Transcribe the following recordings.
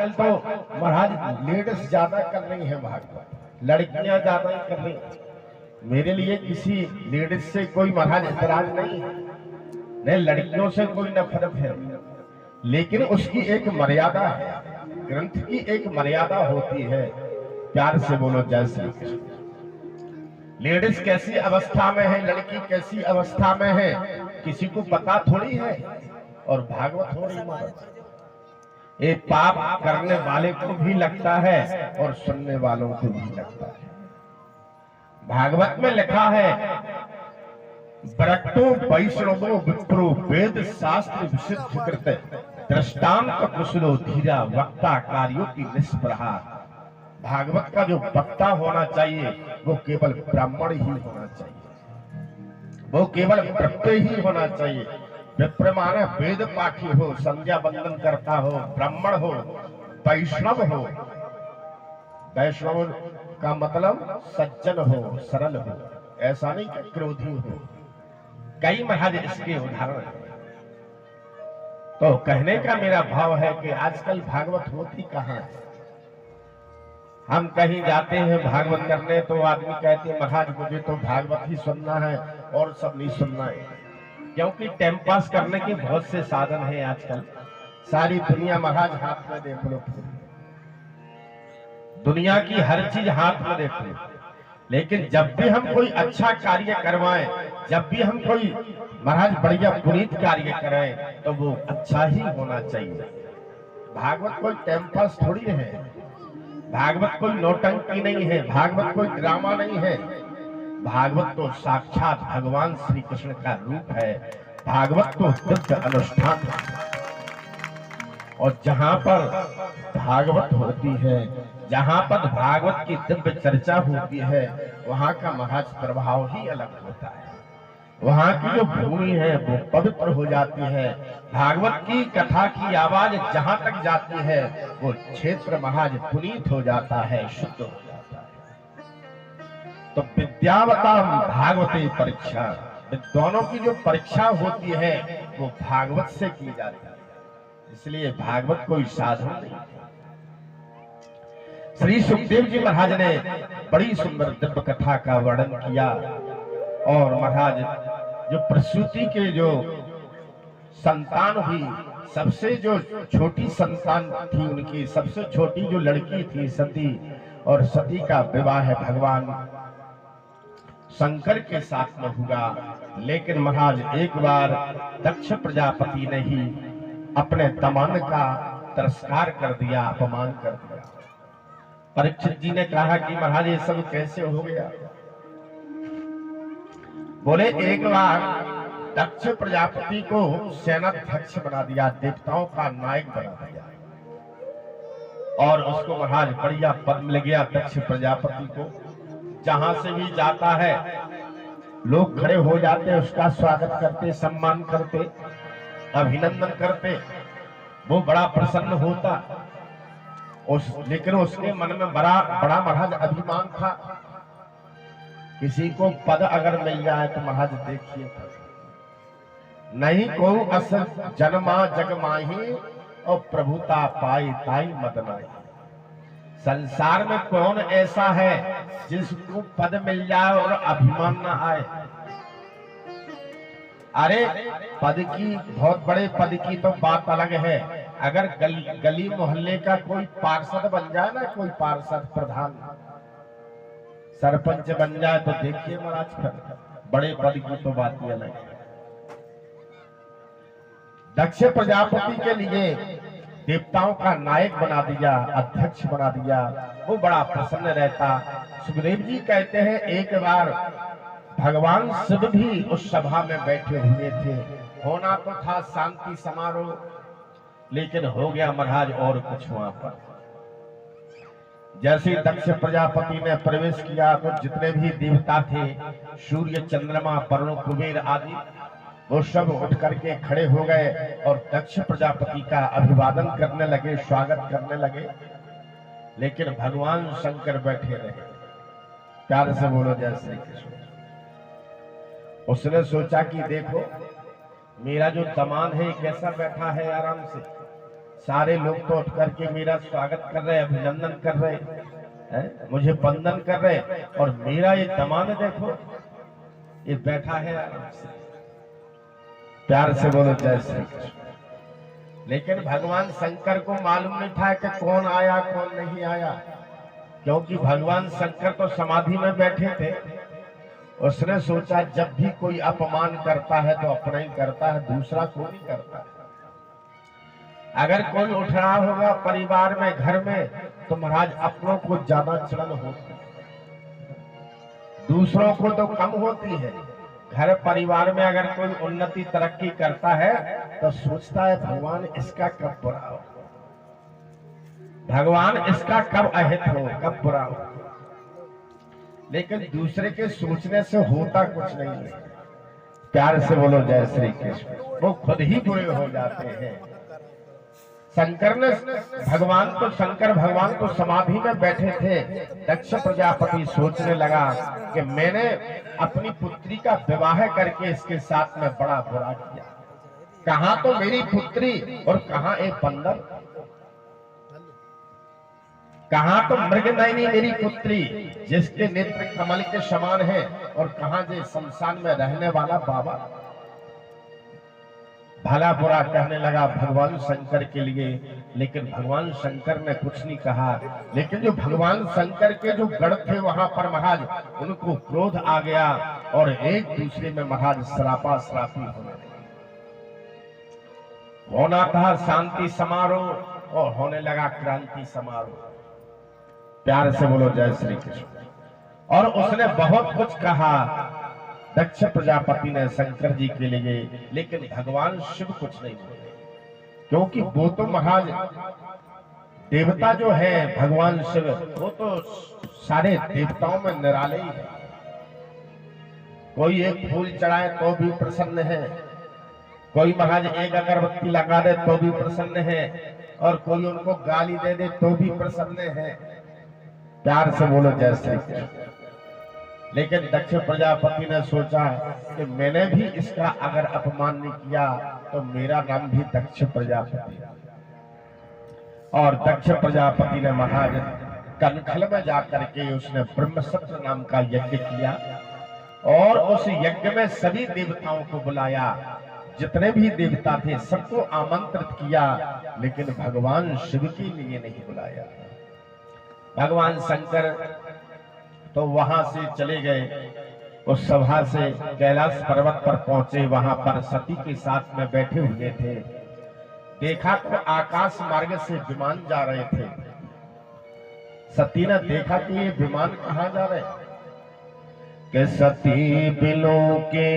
आजकल तो महाराज लेडीज ज्यादा कर रही है भागवत, लड़कियां ज्यादा कर रही हैं। मेरे लिए किसी लेडीज से कोई महाराज ऐतराज नहीं है, नहीं लड़कियों से कोई नफरत है, लेकिन उसकी एक मर्यादा है, ग्रंथ की एक मर्यादा होती है। प्यार से बोलो जय श्री कृष्ण। लेडीज कैसी अवस्था में है, लड़की कैसी अवस्था में है, किसी को पता थोड़ी है। और भागवत थोड़ी महाराज ये पाप करने वाले को भी लगता है और सुनने वालों को भी लगता है। भागवत में लिखा है, ब्रक्तो वैष्णवो विप्रो वेद शास्त्र विशुद्ध कृत दृष्टांत कुशलो धीरा वक्ता कार्यों की निष्प्रहा। भागवत का जो वक्ता होना चाहिए वो केवल ब्राह्मण ही होना चाहिए, वो केवल विप्र ही होना चाहिए। विप्र माने वेद पाठी हो, संध्या बंदन करता हो, ब्राह्मण हो, वैष्णव हो। वैष्णव का मतलब सज्जन हो, सरल हो, ऐसा नहीं कि क्रोधी हो। कई महाराज इसके उदाहरण हैं। तो कहने का मेरा भाव है कि आजकल भागवत होती कहाँ है। हम कहीं जाते हैं भागवत करने तो आदमी कहते हैं महाराज मुझे तो भागवत ही सुनना है और सब नहीं सुनना है, क्योंकि टाइम पास करने के बहुत से साधन हैं आजकल। सारी दुनिया महाराज हाथ में देख लो, दुनिया की हर चीज हाथ में देख लो, लेकिन जब भी हम कोई अच्छा कार्य करवाएं, जब भी हम कोई महाराज बढ़िया पुनीत कार्य करें तो वो अच्छा ही होना चाहिए। भागवत कोई टाइम पास थोड़ी है, भागवत कोई नौटंकी नहीं है, भागवत कोई ड्रामा नहीं है। भागवत तो साक्षात भगवान श्री कृष्ण का रूप है, भागवत तो दिव्य अनुष्ठान है। और जहां पर भागवत होती है, जहां पर भागवत की दिव्य चर्चा होती है, वहां का महाराज प्रभाव ही अलग होता है। वहां की जो भूमि है वो पवित्र हो जाती है। भागवत की कथा की आवाज जहां तक जाती है वो क्षेत्र महाराज पुनीत हो जाता है, शुद्ध हो जाता है। तो विद्यावताम भागवते परीक्षा, विद्वानों की जो परीक्षा होती है वो भागवत से की जाती है। इसलिए भागवत कोई साधन नहीं है। श्री सुखदेव जी महाराज ने बड़ी सुंदर दिव्य कथा का वर्णन किया। और महाराज जो प्रसूति के जो संतान हुई, सबसे जो छोटी संतान थी उनकी, सबसे छोटी जो लड़की थी सती, और सती का विवाह भगवान शंकर के साथ में हुआ। लेकिन महाराज एक बार दक्ष प्रजापति ने ही अपने दमन का तिरस्कार कर दिया, अपमान कर दिया। परीक्षित जी ने कहा कि महाराज ये सब कैसे हो गया। बोले एक बार दक्ष प्रजापति को सेनाध्यक्ष बना दिया, देवताओं का नायक बना दिया, और उसको महाराज बढ़िया पद मिल गया दक्ष प्रजापति को। जहां से भी जाता है लोग खड़े हो जाते, उसका स्वागत करते, सम्मान करते, अभिनंदन करते, वो बड़ा प्रसन्न होता। लेकिन उसके मन में बड़ा महाराज अभिमान था। किसी को पद अगर मिल जाए तो महाराज देखिए, नहीं को अस जन्मा जग माही और प्रभुता पाई ताई मद नाही। संसार में कौन ऐसा है जिसको पद मिल जाए और अभिमान न आए। अरे पद की, बहुत बड़े पद की तो बात अलग है। अगर गली मोहल्ले का कोई पार्षद बन जाए ना, कोई पार्षद, प्रधान, सरपंच बन जाए तो देखिए महाराज बड़े पद की तो बात ही अलग है। दक्ष प्रजापति के लिए देवताओं का नायक बना दिया, अध्यक्ष बना दिया, वो बड़ा प्रसन्न रहता। सुखदेव जी कहते हैं एक बार भगवान शिव भी उस सभा में बैठे हुए थे। होना तो था शांति समारोह, लेकिन हो गया महाराज और कुछ वहां पर। जैसे दक्ष प्रजापति ने प्रवेश किया तो जितने भी देवता थे, सूर्य, चंद्रमा, वरुण, कुबेर आदि, वो सब उठ करके खड़े हो गए और दक्ष प्रजापति का अभिवादन करने लगे, स्वागत करने लगे। लेकिन भगवान शंकर बैठे रहे। प्यार से बोलो जय श्री कृष्ण। उसने सोचा कि देखो मेरा जो दमान है कैसा बैठा है आराम से, सारे लोग तो उठ करके मेरा स्वागत कर रहे, अभिनंदन कर रहे हैं, मुझे वंदन कर रहे, और मेरा ये दामाद देखो, ये बैठा है आराम से। प्यार से बोलो जय श्री कृष्ण। लेकिन भगवान शंकर को मालूम नहीं था कि कौन आया कौन नहीं आया, क्योंकि भगवान शंकर तो समाधि में बैठे थे। उसने सोचा जब भी कोई अपमान करता है तो अपना ही करता है, दूसरा कोई नहीं करता है। अगर कोई उठ रहा होगा परिवार में, घर में, तो महाराज अपनों को ज्यादा चलन होती है, दूसरों को तो कम होती है। घर परिवार में अगर कोई उन्नति तरक्की करता है तो सोचता है भगवान इसका कब बुरा हो, भगवान इसका कब अहित हो, कब बुरा हो। लेकिन दूसरे के सोचने से होता कुछ नहीं है। प्यार से बोलो जय श्री कृष्ण। वो खुद ही बुरे हो जाते हैं। शंकर ने शंकर भगवान तो समाधि में बैठे थे। दक्ष प्रजापति सोचने लगा कि मैंने अपनी पुत्री का विवाह करके इसके साथ में बड़ा बुरा किया। कहां तो मेरी पुत्री और कहां एक बंदर, कहां तो मृगनयनी मेरी पुत्री जिसके नेत्र कमल के समान है, और कहां जो शमशान में रहने वाला बाबा। भला बुरा कहने लगा भगवान शंकर के लिए, लेकिन भगवान शंकर ने कुछ नहीं कहा। लेकिन जो भगवान शंकर के जो गढ़ थे वहां पर महाराज उनको क्रोध आ गया, और एक दूसरे में महाराज श्रापा श्रापी होने लगी। होना था शांति समारोह और होने लगा क्रांति समारोह। प्यार से बोलो जय श्री कृष्ण। और उसने बहुत कुछ कहा दक्ष प्रजापति ने शंकर जी के लिए, लेकिन भगवान शिव कुछ नहीं बोले, क्योंकि वो तो महाराज देवता जो है भगवान शिव, वो तो सारे देवताओं में निराले ही है। कोई एक फूल चढ़ाए तो भी प्रसन्न है, कोई महाराज एक अगरबत्ती लगा दे तो भी प्रसन्न है, और कोई उनको गाली दे दे तो भी प्रसन्न है। प्यार से बोलो जय श्री कृष्ण। लेकिन दक्ष प्रजापति ने सोचा कि मैंने भी इसका अगर अपमान नहीं किया तो मेरा नाम भी दक्ष प्रजापति। और दक्ष प्रजापति ने महाराज कनखल में जाकर के उसने ब्रह्मसत्र नाम का यज्ञ किया, और उस यज्ञ में सभी देवताओं को बुलाया, जितने भी देवता थे सबको आमंत्रित किया, लेकिन भगवान शिव के लिए नहीं बुलाया। भगवान शंकर तो वहां से चले गए, उस सभा से कैलाश पर्वत पर पहुंचे। वहां पर सती के साथ में बैठे हुए थे। देखा तो आकाश मार्ग से विमान जा रहे थे। सती ने देखा कि ये विमान कहां जा रहे, कि सती बिलो के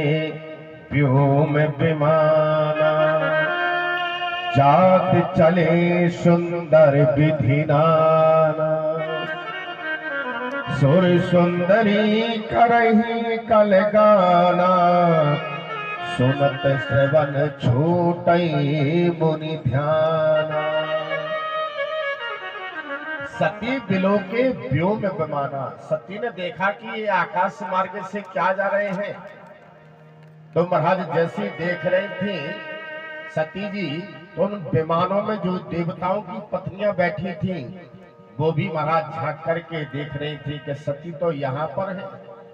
व्योम विमाना, जात चले सुंदर विधिनाना, सुर सुंदरी करही कल गाना, सुनत श्रवण छूटई मुनि ध्याना। सती बिलो के व्योम विमाना, सती ने देखा कि ये आकाश मार्ग से क्या जा रहे हैं। तो महाराज जैसे देख रहे थे सती जी, तो उन विमानों में जो देवताओं की पत्नियां बैठी थी वो भी महाराज झांक करके देख रहे थे कि सती तो यहाँ पर है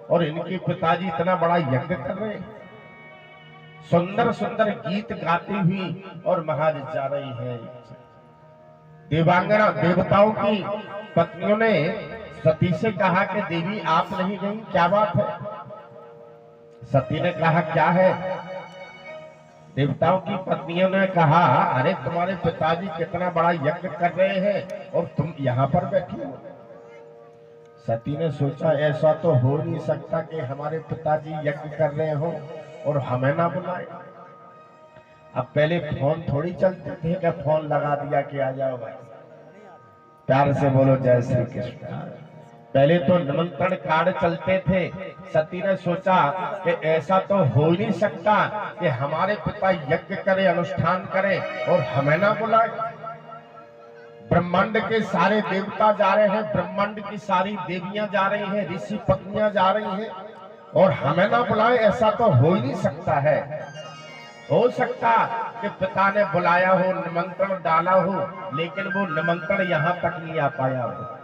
और इनके पिताजी इतना बड़ा यज्ञ कर रहे हैं। सुंदर सुंदर गीत गाती हुई और महाराज जा रही है। देवांगना देवताओं की पत्नियों ने सती से कहा कि देवी आप नहीं गई, क्या बात है। सती ने कहा क्या है। देवताओं की पत्नियों ने कहा अरे तुम्हारे पिताजी कितना बड़ा यज्ञ कर रहे हैं और तुम यहाँ पर बैठी हो। सती ने सोचा ऐसा तो हो नहीं सकता कि हमारे पिताजी यज्ञ कर रहे हो और हमें ना बुलाए। अब पहले फोन थोड़ी चलते थे कि फोन लगा दिया कि आ जाओ भाई। प्यार से बोलो जय श्री कृष्ण। पहले तो निमंत्रण कार्ड चलते थे। सती ने सोचा कि ऐसा तो हो ही नहीं सकता कि हमारे पिता यज्ञ करे, अनुष्ठान करें और हमें ना बुलाए। ब्रह्मांड के सारे देवता जा रहे हैं, ब्रह्मांड की सारी देवियां जा रही हैं, ऋषि पत्नियां जा रही हैं और हमें ना बुलाए, ऐसा तो हो ही नहीं सकता है। हो सकता कि पिता ने बुलाया हो, निमंत्रण डाला हो, लेकिन वो निमंत्रण यहाँ तक नहीं आ पाया हो।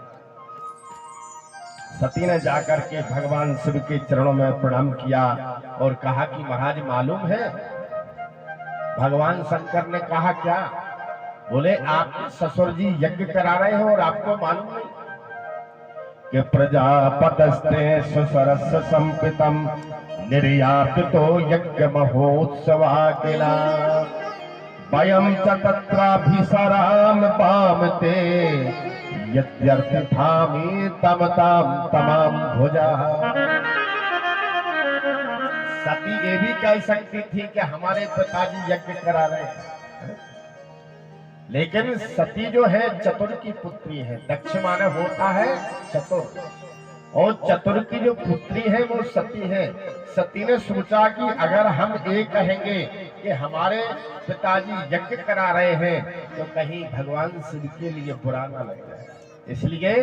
सती ने जाकर के भगवान शिव के चरणों में प्रणाम किया और कहा कि महाराज मालूम है? भगवान शंकर ने कहा क्या? बोले आपके ससुर जी यज्ञ करा रहे हो और आपको मालूम नहीं कि प्रजापतस्ते सुसरस संपितम निर्यापितो यज्ञ महोत्सवाकिला वयं च तत्राभिसराम पामते यद्यर्थिथामि तम ताम तमाम भुजा। सती ये भी कह सकती थी कि हमारे पिताजी यज्ञ करा रहे हैं, लेकिन सती जो है चतुर की पुत्री है। दक्ष माने होता है चतुर, और चतुर की जो पुत्री है वो सती है। सती ने सोचा कि अगर हम ये कहेंगे कि हमारे पिताजी यज्ञ करा रहे हैं तो कहीं भगवान शिव के लिए बुरा ना लग जाए, इसलिए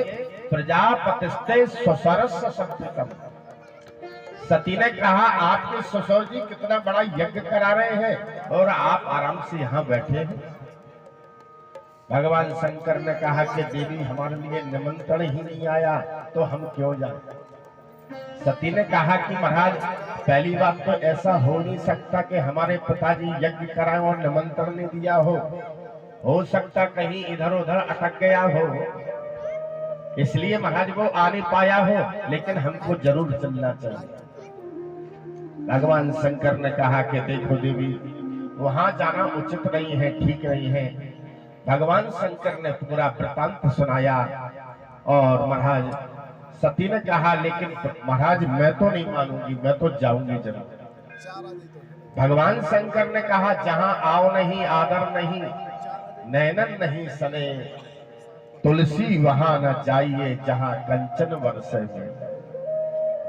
प्रजापतिस्ते सुसरस संपितम। सती ने कहा आपके ससुर जी कितना बड़ा यज्ञ करा रहे हैं और आप आराम से यहाँ बैठे हैं। भगवान शंकर ने कहा कि देवी हमारे लिए निमंत्रण ही नहीं आया तो हम क्यों जाए। सती ने कहा कि महाराज पहली बात तो ऐसा हो नहीं सकता कि हमारे पिताजी यज्ञ कराएं और निमंत्रण नहीं दिया हो सकता कहीं इधर उधर अटक गया हो, इसलिए महाराज वो आ नहीं पाया हो, लेकिन हमको जरूर चलना चाहिए। भगवान शंकर ने कहा कि देखो देवी वहां जाना उचित नहीं है, ठीक नहीं है। भगवान शंकर ने पूरा वृतांत सुनाया और महाराज सती ने कहा लेकिन महाराज मैं तो नहीं मानूंगी, मैं तो जाऊंगी जरूर। भगवान शंकर ने कहा जहां आओ नहीं, आदर नहीं, नैनन नहीं सने, तुलसी वहां न जाइए जहां कंचन वर्षे में।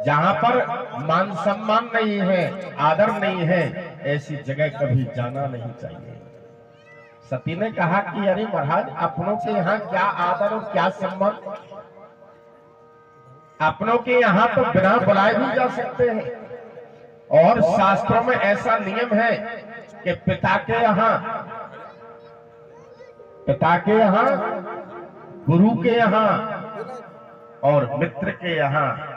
जहां पर मान सम्मान नहीं है, आदर नहीं है, ऐसी जगह कभी जाना नहीं चाहिए। सती ने कहा कि अरे महाराज अपनों के यहाँ क्या आदर और क्या सम्मान, अपनों के यहाँ तो बिना बुलाए भी जा सकते हैं और शास्त्रों में ऐसा नियम है कि पिता के यहाँ, गुरु के यहाँ और मित्र के यहाँ